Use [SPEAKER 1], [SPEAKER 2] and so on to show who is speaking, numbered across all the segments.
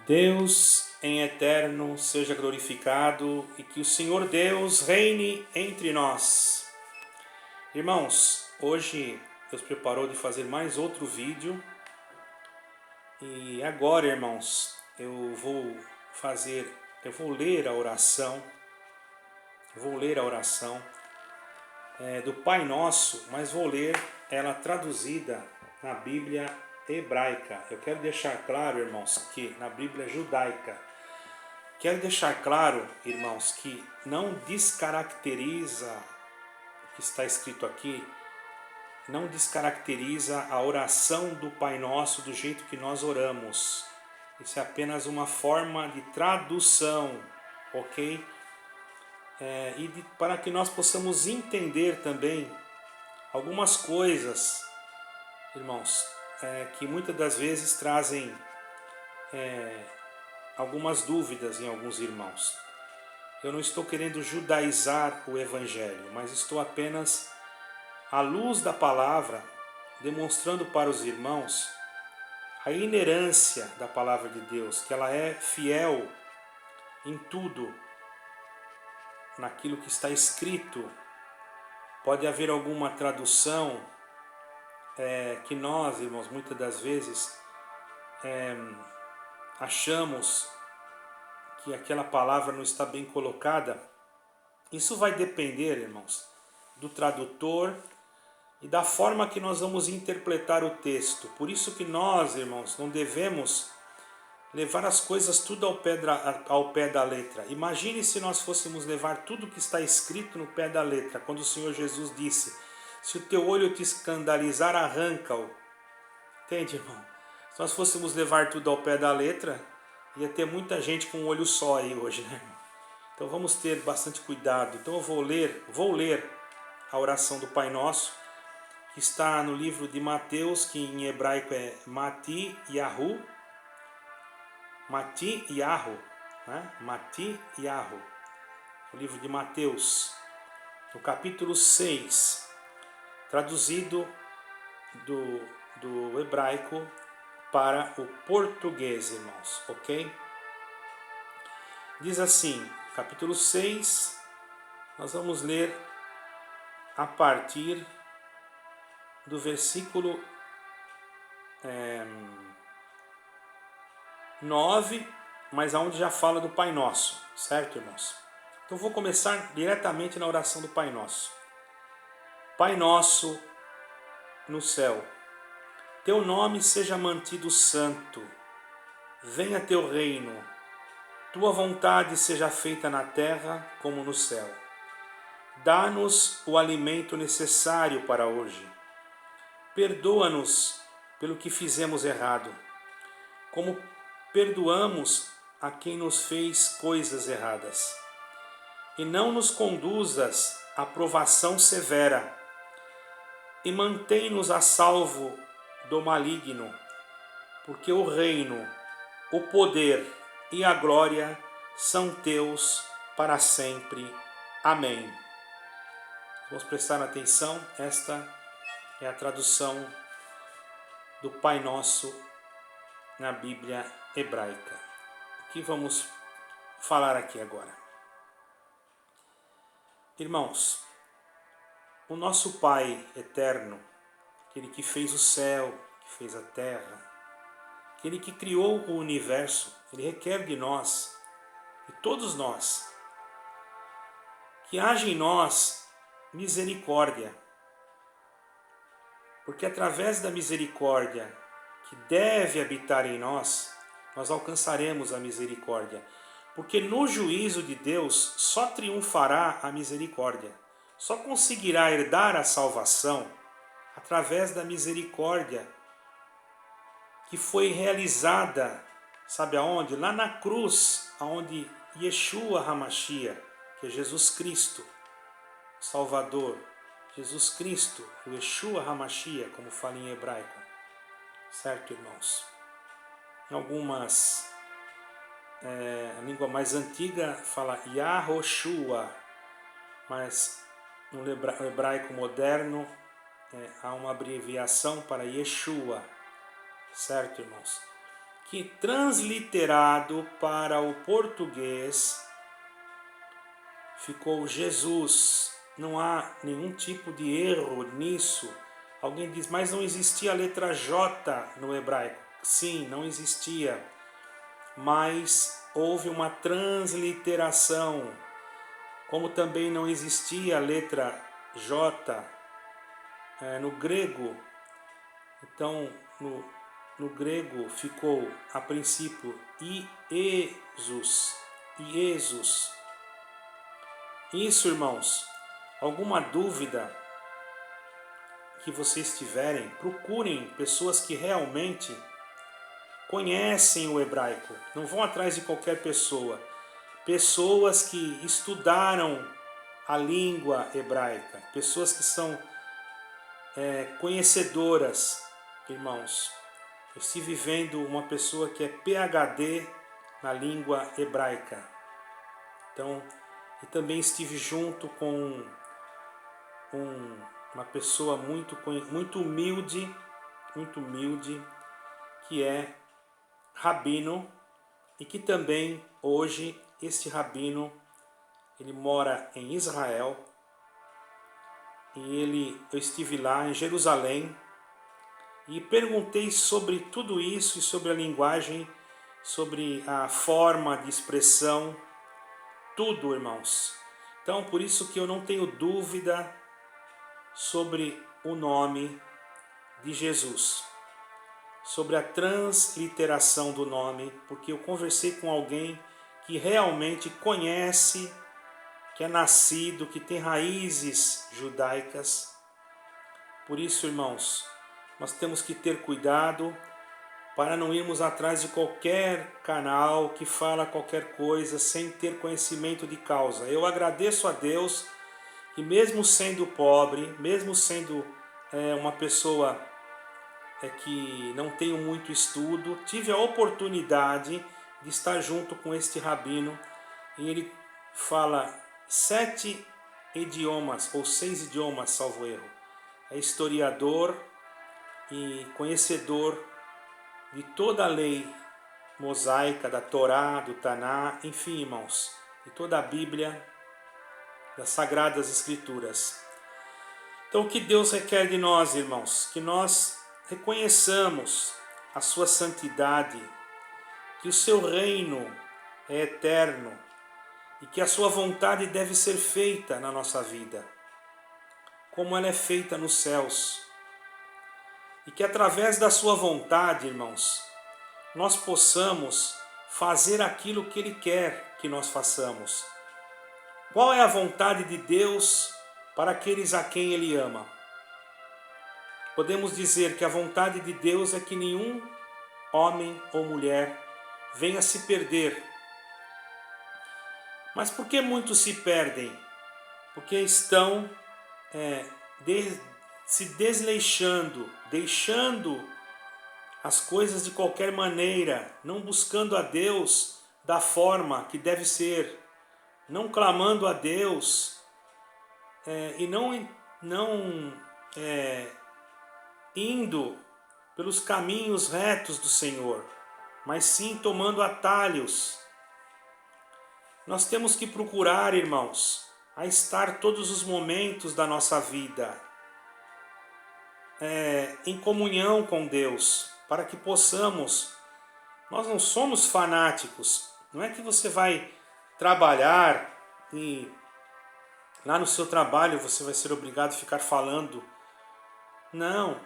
[SPEAKER 1] Deus em eterno seja glorificado e que o Senhor Deus reine entre nós. Irmãos, hoje Deus preparou de fazer mais outro vídeo e agora, irmãos, eu vou ler a oração, do Pai Nosso, mas vou ler ela traduzida na Bíblia hebraica. Eu quero deixar claro, irmãos, que na Bíblia judaica, quero deixar claro, irmãos, que não descaracteriza o que está escrito aqui, não descaracteriza a oração do Pai Nosso do jeito que nós oramos. Isso é apenas uma forma de tradução, ok? Para que nós possamos entender também algumas coisas, irmãos, que muitas das vezes trazem algumas dúvidas em alguns irmãos. Eu não estou querendo judaizar o Evangelho, mas estou apenas, à luz da palavra, demonstrando para os irmãos a inerência da palavra de Deus, que ela é fiel em tudo, naquilo que está escrito. Pode haver alguma tradução que nós, irmãos, muitas das vezes achamos que aquela palavra não está bem colocada. Isso vai depender, irmãos, do tradutor e da forma que nós vamos interpretar o texto. Por isso que nós, irmãos, não devemos levar as coisas tudo ao pé da letra. Imagine se nós fôssemos levar tudo que está escrito no pé da letra, quando o Senhor Jesus disse: se o teu olho te escandalizar, arranca-o. Entende, irmão? Se nós fôssemos levar tudo ao pé da letra, ia ter muita gente com um olho só aí hoje, né, irmão? Então vamos ter bastante cuidado. Então eu vou ler a oração do Pai Nosso, que está no livro de Mateus, que em hebraico é Mati-Yahu, né? Mati-Yahu, o livro de Mateus, no capítulo 6, traduzido do hebraico para o português, irmãos, ok? Diz assim, capítulo 6, nós vamos ler a partir do versículo 9, mas aonde já fala do Pai Nosso, certo, irmãos? Então vou começar diretamente na oração do Pai Nosso. Pai Nosso no céu, teu nome seja mantido santo, venha teu reino, tua vontade seja feita na terra como no céu. Dá-nos o alimento necessário para hoje. Perdoa-nos pelo que fizemos errado, como perdoamos a quem nos fez coisas erradas. E não nos conduzas à provação severa, e mantém-nos a salvo do maligno, porque o reino, o poder e a glória são teus para sempre. Amém. Vamos prestar atenção, esta é a tradução do Pai Nosso na Bíblia hebraica. O que vamos falar aqui agora? Irmãos, o nosso Pai eterno, aquele que fez o céu, que fez a terra, aquele que criou o universo, ele requer de nós, de todos nós, que haja em nós misericórdia, porque através da misericórdia que deve habitar em nós, nós alcançaremos a misericórdia, porque no juízo de Deus só triunfará a misericórdia, só conseguirá herdar a salvação através da misericórdia que foi realizada, sabe aonde? Lá na cruz, aonde Yeshua HaMashiach, que é Jesus Cristo, Salvador, Jesus Cristo, o Yeshua HaMashiach, como fala em hebraico, certo, irmãos? Em algumas, a língua mais antiga fala Yahoshua, mas no hebraico moderno há uma abreviação para Yeshua, certo, irmãos? que transliterado para o português ficou Jesus. Não há nenhum tipo de erro nisso. Alguém diz, mas não existia a letra J no hebraico. Sim, não existia, mas houve uma transliteração, como também não existia a letra J no grego. Então, no grego ficou, a princípio, Iesus. Isso, irmãos, alguma dúvida que vocês tiverem, procurem pessoas que realmente conhecem o hebraico. Não vão atrás de qualquer pessoa. Pessoas que estudaram a língua hebraica. Pessoas que são conhecedoras, irmãos. Eu estive vendo uma pessoa que é PhD na língua hebraica. Então, e também estive junto com uma pessoa muito humilde, que é rabino, e que também hoje este rabino, ele mora em Israel, e eu estive lá em Jerusalém e perguntei sobre tudo isso e sobre a linguagem, sobre a forma de expressão, tudo, irmãos. Então, por isso que eu não tenho dúvida sobre o nome de Jesus, sobre a transliteração do nome, porque eu conversei com alguém que realmente conhece, que é nascido, que tem raízes judaicas. Por isso, irmãos, nós temos que ter cuidado para não irmos atrás de qualquer canal que fala qualquer coisa sem ter conhecimento de causa. Eu agradeço a Deus que, mesmo sendo pobre, mesmo sendo uma pessoa que não tenho muito estudo, tive a oportunidade de estar junto com este rabino, e ele fala 7 idiomas, ou 6 idiomas, salvo erro. É historiador e conhecedor de toda a lei mosaica, da Torá, do Taná, enfim, irmãos, de toda a Bíblia, das Sagradas Escrituras. Então, o que Deus requer de nós, irmãos? Que nós reconheçamos a sua santidade, que o seu reino é eterno e que a sua vontade deve ser feita na nossa vida, como ela é feita nos céus. E que através da sua vontade, irmãos, nós possamos fazer aquilo que Ele quer que nós façamos. Qual é a vontade de Deus para aqueles a quem Ele ama? Podemos dizer que a vontade de Deus é que nenhum homem ou mulher venha se perder. Mas por que muitos se perdem? Porque estão se desleixando, deixando as coisas de qualquer maneira, não buscando a Deus da forma que deve ser, não clamando a Deus e não indo pelos caminhos retos do Senhor, mas sim tomando atalhos. Nós temos que procurar, irmãos, a estar todos os momentos da nossa vida em comunhão com Deus, para que possamos. Nós não somos fanáticos. Não é que você vai trabalhar e lá no seu trabalho você vai ser obrigado a ficar falando. Não.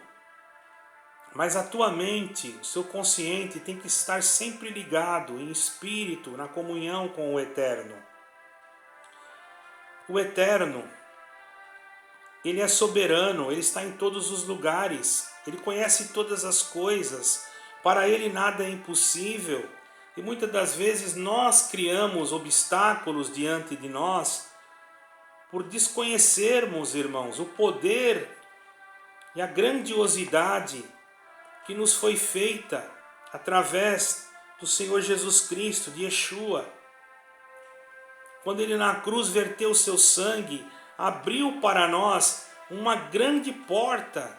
[SPEAKER 1] Mas a tua mente, o seu consciente tem que estar sempre ligado em espírito, na comunhão com o Eterno. O Eterno, Ele é soberano, Ele está em todos os lugares, Ele conhece todas as coisas, para Ele nada é impossível. E muitas das vezes nós criamos obstáculos diante de nós por desconhecermos, irmãos, o poder e a grandiosidade que nos foi feita através do Senhor Jesus Cristo, de Yeshua. Quando Ele na cruz verteu o seu sangue, abriu para nós uma grande porta.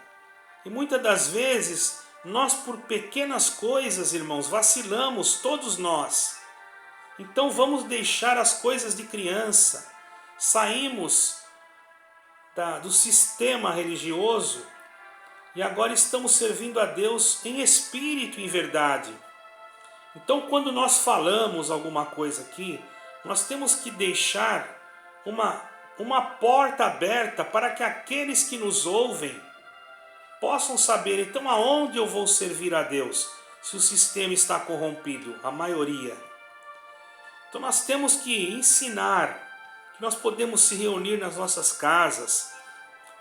[SPEAKER 1] E muitas das vezes Nós, por pequenas coisas, irmãos, vacilamos, todos nós. Então vamos deixar as coisas de criança. Saímos do sistema religioso e agora estamos servindo a Deus em espírito e em verdade. Então, quando nós falamos alguma coisa aqui, nós temos que deixar uma porta aberta para que aqueles que nos ouvem possam saber, então, aonde eu vou servir a Deus, se o sistema está corrompido, a maioria. Então nós temos que ensinar que nós podemos se reunir nas nossas casas,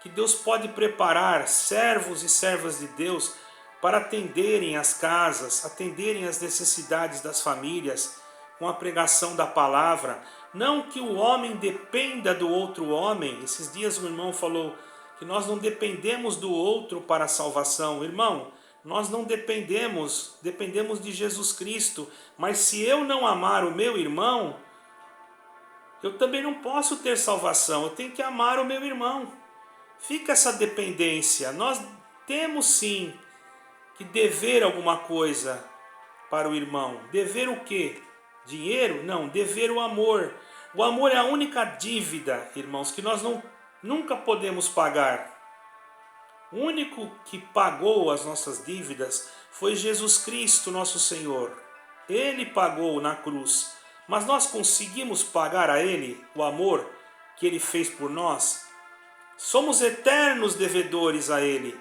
[SPEAKER 1] que Deus pode preparar servos e servas de Deus para atenderem as casas, atenderem as necessidades das famílias, com a pregação da palavra. Não que o homem dependa do outro homem. Esses dias um irmão falou que nós não dependemos do outro para a salvação. Irmão, nós não dependemos de Jesus Cristo. Mas se eu não amar o meu irmão, eu também não posso ter salvação. Eu tenho que amar o meu irmão. Fica essa dependência. Nós temos sim que dever alguma coisa para o irmão. Dever o quê? Dinheiro? Não, dever o amor. O amor é a única dívida, irmãos, que nós nunca podemos pagar. O único que pagou as nossas dívidas foi Jesus Cristo, nosso Senhor. Ele pagou na cruz. Mas nós conseguimos pagar a Ele o amor que Ele fez por nós? Somos eternos devedores a Ele.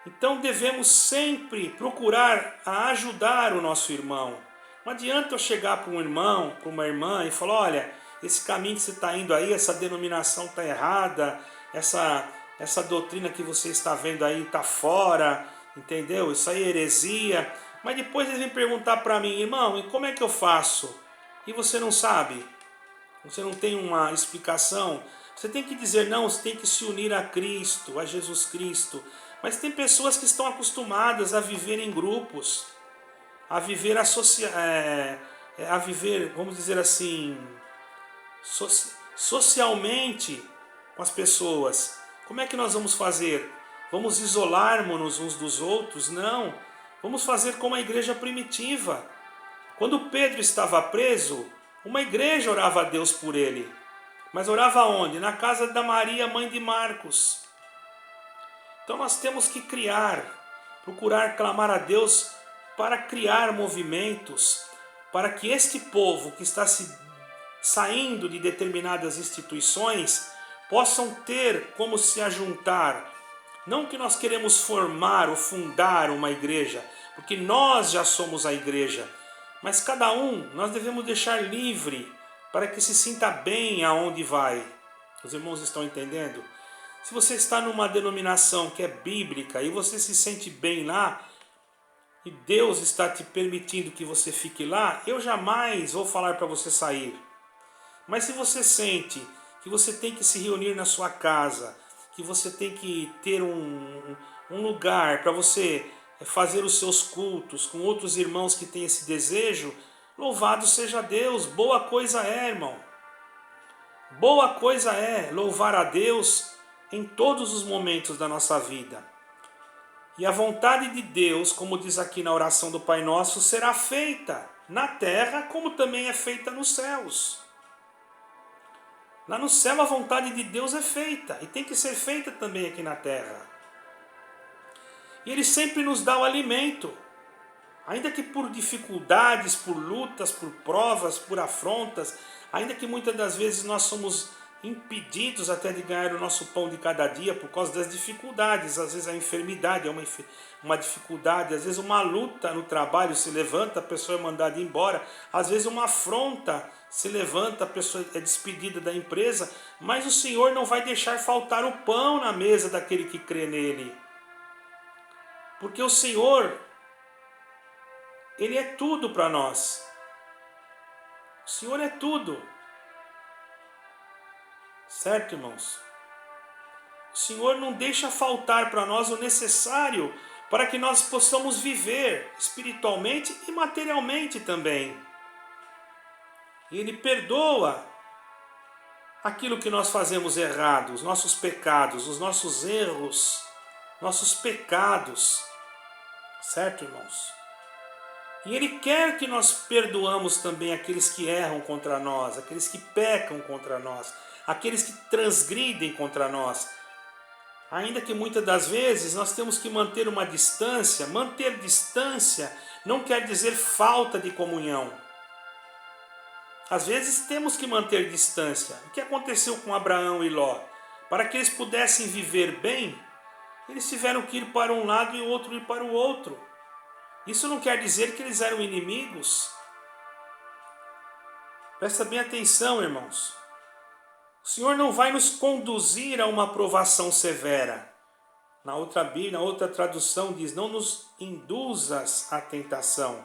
[SPEAKER 1] Então devemos sempre procurar ajudar o nosso irmão. Não adianta eu chegar para um irmão, para uma irmã e falar: olha, esse caminho que você está indo aí, essa denominação está errada, essa doutrina que você está vendo aí está fora, entendeu? Isso aí é heresia. Mas depois eles vêm perguntar para mim: irmão, e como é que eu faço? E você não sabe, você não tem uma explicação. Você tem que dizer: não, você tem que se unir a Cristo, a Jesus Cristo. Mas tem pessoas que estão acostumadas a viver em grupos, a viver vamos dizer assim, socialmente com as pessoas. Como é que nós vamos fazer? Vamos isolarmos-nos uns dos outros? Não. Vamos fazer como a igreja primitiva. Quando Pedro estava preso, uma igreja orava a Deus por ele. Mas orava onde? Na casa da Maria, mãe de Marcos. Então nós temos que procurar clamar a Deus para criar movimentos, para que este povo que está saindo de determinadas instituições possam ter como se ajuntar. Não que nós queremos formar ou fundar uma igreja, porque nós já somos a igreja, mas cada um nós devemos deixar livre para que se sinta bem aonde vai. Os irmãos estão entendendo? Se você está numa denominação que é bíblica e você se sente bem lá, e Deus está te permitindo que você fique lá, eu jamais vou falar para você sair. Mas se você sente que você tem que se reunir na sua casa, que você tem que ter um lugar para você fazer os seus cultos com outros irmãos que têm esse desejo, louvado seja Deus. Boa coisa é, irmão. Boa coisa é louvar a Deus em todos os momentos da nossa vida. E a vontade de Deus, como diz aqui na oração do Pai Nosso, será feita na terra como também é feita nos céus. Lá no céu a vontade de Deus é feita e tem que ser feita também aqui na terra. E Ele sempre nos dá o alimento, ainda que por dificuldades, por lutas, por provas, por afrontas, ainda que muitas das vezes nós somos impedidos até de ganhar o nosso pão de cada dia por causa das dificuldades. Às vezes a enfermidade é uma dificuldade, às vezes uma luta no trabalho se levanta, a pessoa é mandada embora, às vezes uma afronta se levanta, a pessoa é despedida da empresa, mas o Senhor não vai deixar faltar o pão na mesa daquele que crê nele. Porque o Senhor, Ele é tudo para nós. O Senhor é tudo. Certo, irmãos? O Senhor não deixa faltar para nós o necessário para que nós possamos viver espiritualmente e materialmente também. E Ele perdoa aquilo que nós fazemos errado, os nossos pecados, os nossos erros, nossos pecados. Certo, irmãos? E Ele quer que nós perdoamos também aqueles que erram contra nós, aqueles que pecam contra nós, aqueles que transgridem contra nós. Ainda que muitas das vezes nós temos que manter uma distância. Manter distância não quer dizer falta de comunhão. Às vezes temos que manter distância. O que aconteceu com Abraão e Ló? Para que eles pudessem viver bem, eles tiveram que ir para um lado e o outro ir para o outro. Isso não quer dizer que eles eram inimigos. Presta bem atenção, irmãos. O Senhor não vai nos conduzir a uma provação severa. Na outra Bíblia, na outra tradução diz, não nos induzas à tentação.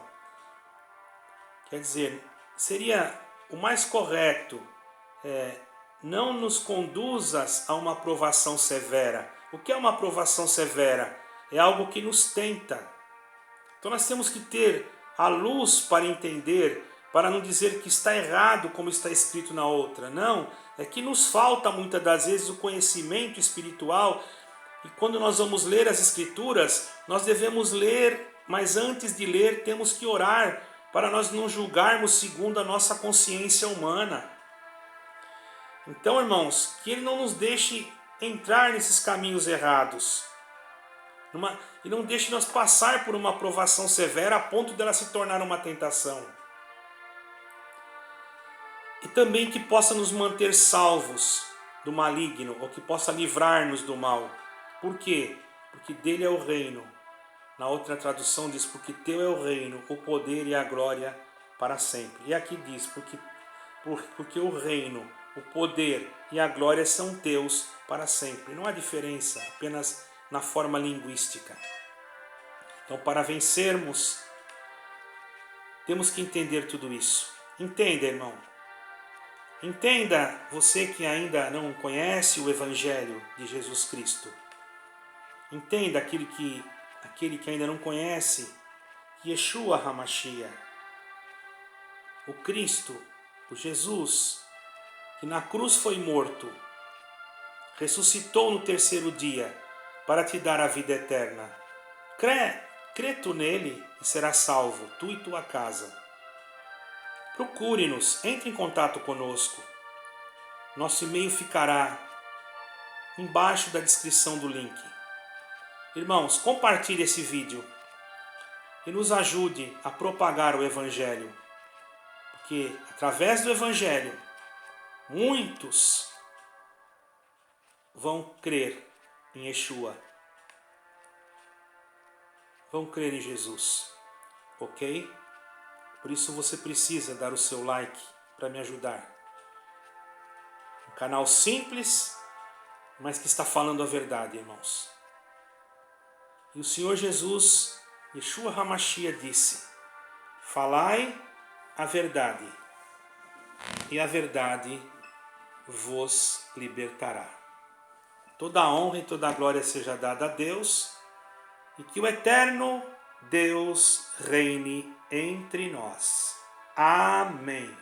[SPEAKER 1] Quer dizer, seria o mais correto, não nos conduzas a uma provação severa. O que é uma provação severa? É algo que nos tenta. Então nós temos que ter a luz para entender, para não dizer que está errado como está escrito na outra. Não, é que nos falta muitas das vezes o conhecimento espiritual. E quando nós vamos ler as Escrituras, nós devemos ler, mas antes de ler temos que orar, para nós não julgarmos segundo a nossa consciência humana. Então, irmãos, que Ele não nos deixe entrar nesses caminhos errados. E não deixe nós passar por uma provação severa a ponto dela se tornar uma tentação. E também que possa nos manter salvos do maligno, ou que possa livrar-nos do mal. Por quê? Porque dele é o reino. Na outra tradução diz, porque teu é o reino, o poder e a glória para sempre. E aqui diz, porque o reino, o poder e a glória são teus para sempre. Não há diferença, apenas na forma linguística. Então, para vencermos, temos que entender tudo isso. Entenda, irmão. Entenda, você que ainda não conhece o Evangelho de Jesus Cristo. Entenda aquele que ainda não conhece, Yeshua HaMashiach, o Cristo, o Jesus, que na cruz foi morto, ressuscitou no terceiro dia para te dar a vida eterna. Crê tu nele e serás salvo, tu e tua casa. Procure-nos, entre em contato conosco. Nosso e-mail ficará embaixo da descrição do link. Irmãos, compartilhe esse vídeo e nos ajude a propagar o Evangelho. Porque através do Evangelho, muitos vão crer em Yeshua. Vão crer em Jesus. Ok? Por isso você precisa dar o seu like para me ajudar. Um canal simples, mas que está falando a verdade, irmãos. E o Senhor Jesus, Yeshua HaMashiach, disse, falai a verdade, e a verdade vos libertará. Toda a honra e toda a glória seja dada a Deus, e que o eterno Deus reine entre nós. Amém.